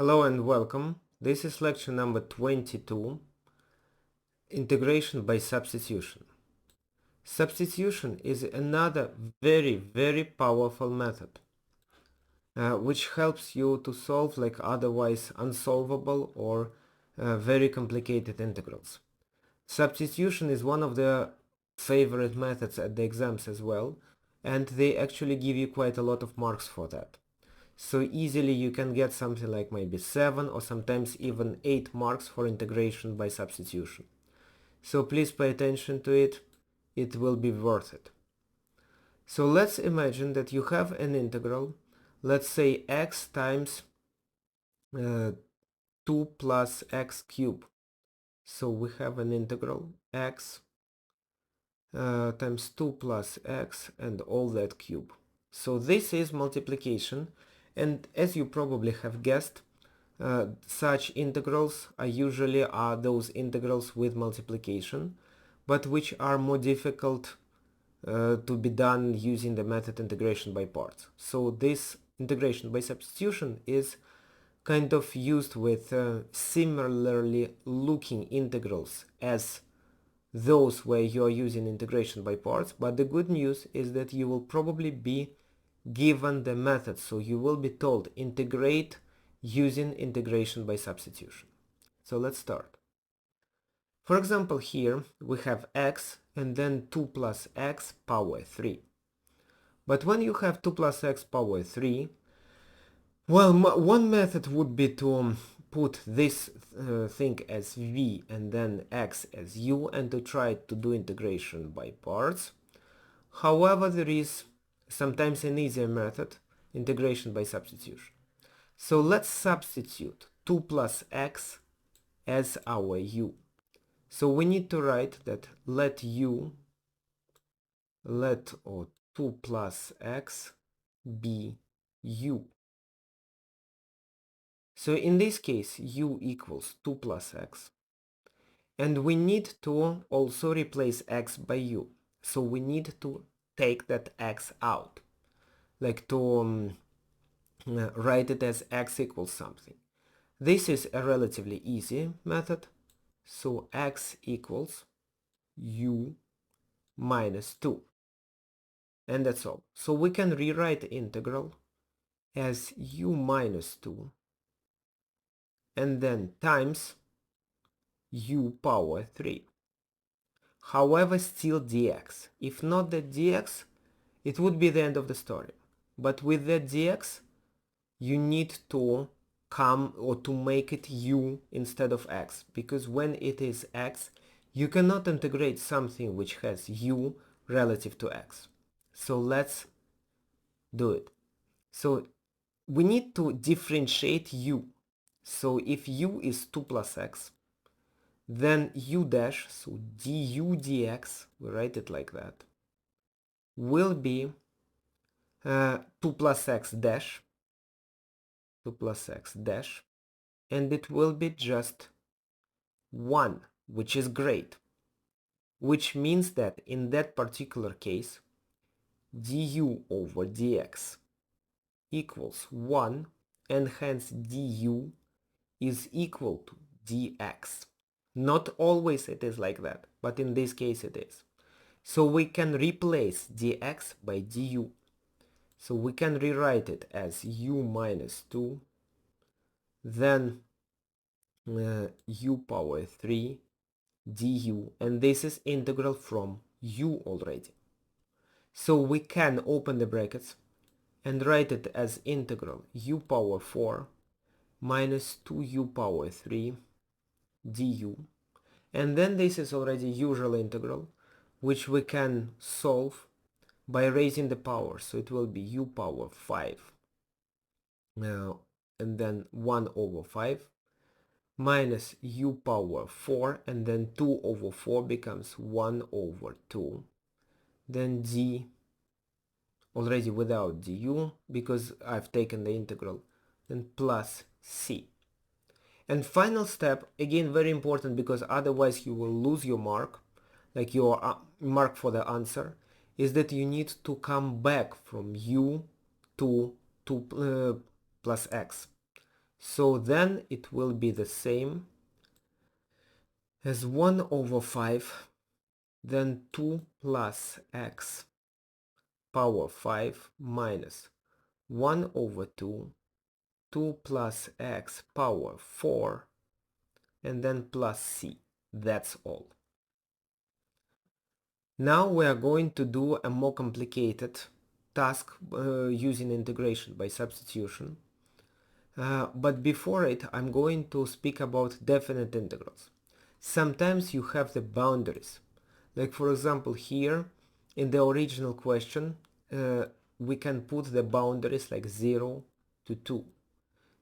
Hello and welcome. This is lecture number 22, Integration by Substitution. Substitution is another very powerful method which helps you to solve like otherwise unsolvable or very complicated integrals. Substitution is one of the favorite methods at the exams as well, and they actually give you quite a lot of marks for that. So easily you can get something like maybe 7 or sometimes even 8 marks for integration by substitution. So please pay attention to it, it will be worth it. So let's imagine that you have an integral, let's say x times 2 plus x cubed. So we have an integral x times 2 plus x and all that cube. So this is multiplication, and as you probably have guessed, such integrals are usually those integrals with multiplication, but which are more difficult to be done using the method integration by parts. So this integration by substitution is kind of used with similarly looking integrals as those where you are using integration by parts, but the good news is that you will probably be given the method, so you will be told integrate using integration by substitution. So let's start. For example, here we have x and then 2 plus x power 3. But when you have 2 plus x power 3, well, one method would be to put this thing as v and then x as u and to try to do integration by parts. However, there is sometimes an easier method, integration by substitution. So let's substitute 2 plus x as our u. So we need to write that let 2 plus x be u. So in this case, u equals 2 plus x. And we need to also replace x by u. So we need to take that x out. Like to write it as x equals something. This is a relatively easy method. So x equals u minus 2. And that's all. So we can rewrite the integral as u minus 2 and then times u power 3. However, still dx. If not the dx, it would be the end of the story. But with the dx, you need to come or to make it u instead of x, because when it is x, you cannot integrate something which has u relative to x. So let's do it. So we need to differentiate u. So if u is 2 plus x, then u dash, so du dx, we write it like that, will be 2 plus x dash, 2 plus x dash, and it will be just 1, which is great. Which means that in that particular case, du over dx equals 1, and hence du is equal to dx. Not always it is like that, but in this case it is. So we can replace dx by du. So we can rewrite it as u minus 2, then u power 3 du, and this is integral from u already. So we can open the brackets and write it as integral u power 4 minus 2u power 3 du, and then this is already usual integral, which we can solve by raising the power, so it will be u power 5 and then 1 over 5 minus u power 4, and then 2 over 4 becomes 1 over 2, then d already without du because I've taken the integral, then plus c. And final step, again very important because otherwise you will lose your mark, like your mark for the answer, is that you need to come back from u to 2 plus x. So then it will be the same as 1 over 5, then 2 plus x power 5 minus 1 over 2, 2 plus x power 4, and then plus c. That's all. Now we are going to do a more complicated task using integration by substitution. But before it, I'm going to speak about definite integrals. Sometimes you have the boundaries. Like for example here, in the original question, we can put the boundaries like 0 to 2.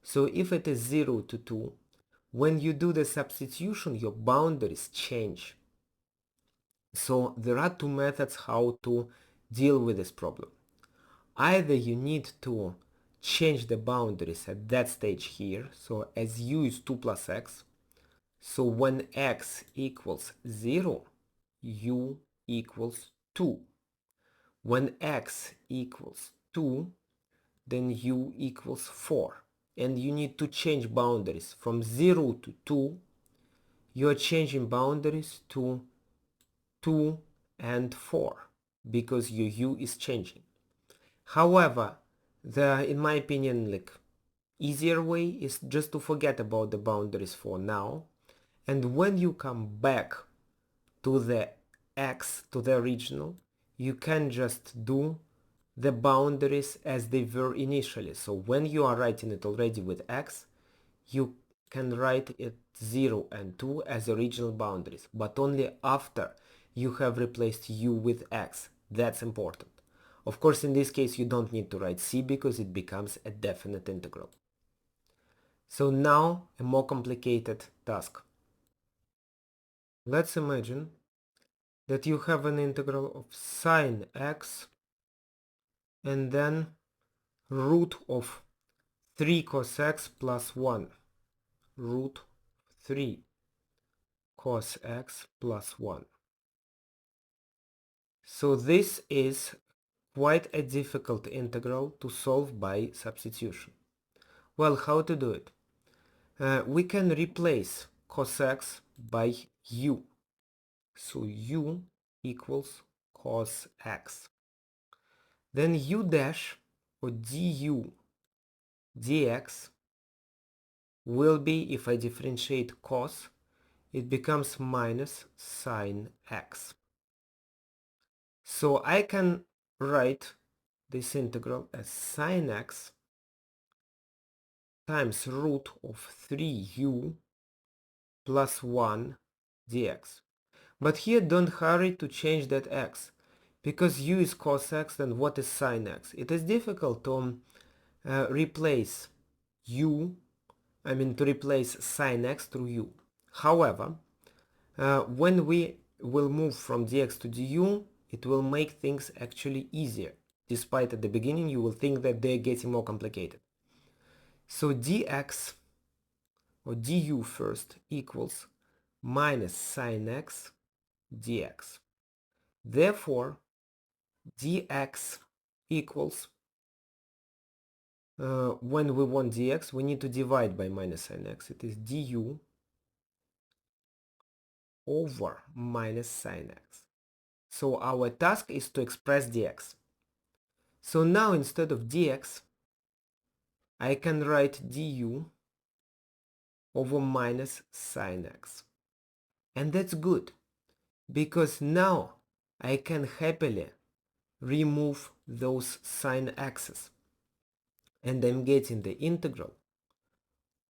So if it is 0 to 2, when you do the substitution, your boundaries change. So there are two methods how to deal with this problem. Either you need to change the boundaries at that stage here, so as u is 2 plus x, so when x equals 0, u equals 2. When x equals 2, then u equals 4. And you need to change boundaries. From 0 to 2, you are changing boundaries to 2 and 4, because your u is changing. However, in my opinion, like easier way is just to forget about the boundaries for now, and when you come back to the x, to the original, you can just do the boundaries as they were initially. So when you are writing it already with x, you can write it 0 and 2 as original boundaries, but only after you have replaced u with x. That's important. Of course, in this case, you don't need to write c because it becomes a definite integral. So now a more complicated task. Let's imagine that you have an integral of sine x and then root of 3 cos x plus 1. Root 3 cos x plus 1. So this is quite a difficult integral to solve by substitution. Well, how to do it? We can replace cos x by u. So u equals cos x. Then u dash, or du dx, will be, if I differentiate cos, it becomes minus sine x. So I can write this integral as sine x times root of 3u plus 1 dx. But here don't hurry to change that x, because u is cos x, then what is sine x? It is difficult to replace sine x through u. However, when we will move from dx to du, it will make things actually easier, despite at the beginning you will think that they're getting more complicated. So dx, or du first, equals minus sine x dx. Therefore, dx equals, when we want dx, we need to divide by minus sine x. It is du over minus sine x. So our task is to express dx. So now instead of dx, I can write du over minus sine x. And that's good, because now I can happily remove those sine x's. And I'm getting the integral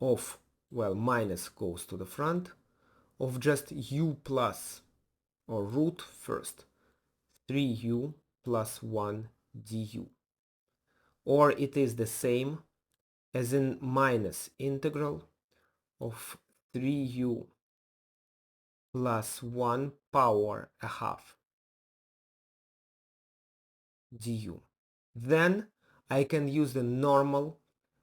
of, well, minus goes to the front, of just u plus, or root first, 3u plus 1 du. Or it is the same as in minus integral of 3u plus 1 power a half du. Then I can use the normal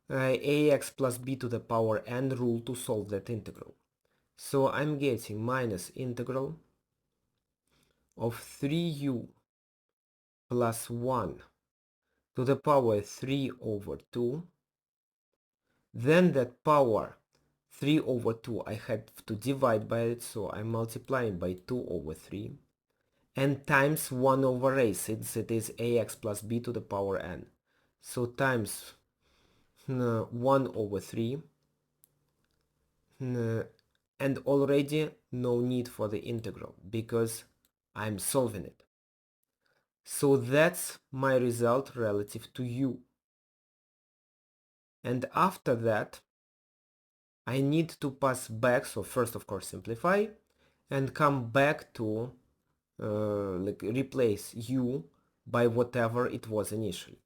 ax plus b to the power n rule to solve that integral. So I'm getting minus integral of 3u plus 1 to the power 3 over 2. Then that power 3 over 2 I had to divide by it, so I'm multiplying by 2 over 3 and times 1 over a, since it is ax plus b to the power n. So times 1 over 3 and already no need for the integral because I'm solving it. So that's my result relative to u. And after that I need to pass back, so first of course simplify and come back to like replace u by whatever it was initially.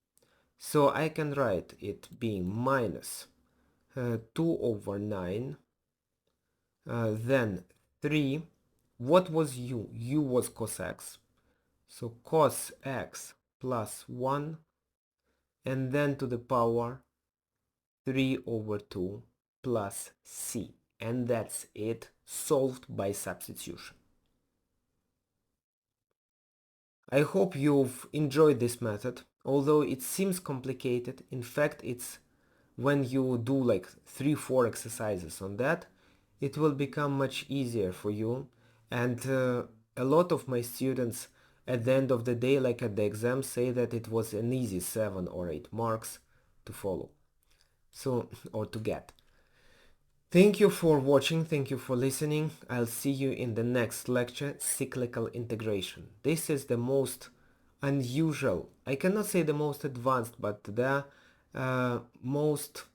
So I can write it being minus 2 over 9, then 3. What was u? U was cos x. So cos x plus 1 and then to the power 3 over 2 plus c. And that's it, solved by substitution. I hope you've enjoyed this method, although it seems complicated. In fact, it's when you do like 3-4 exercises on that, it will become much easier for you. And a lot of my students at the end of the day, like at the exam, say that it was an easy 7 or 8 marks to follow. So, or to get. Thank you for watching, thank you for listening. I'll see you in the next lecture, cyclical integration. This is the most unusual, I cannot say the most advanced, but the most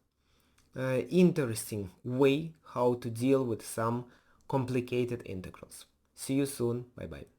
interesting way how to deal with some complicated integrals. See you soon, bye bye.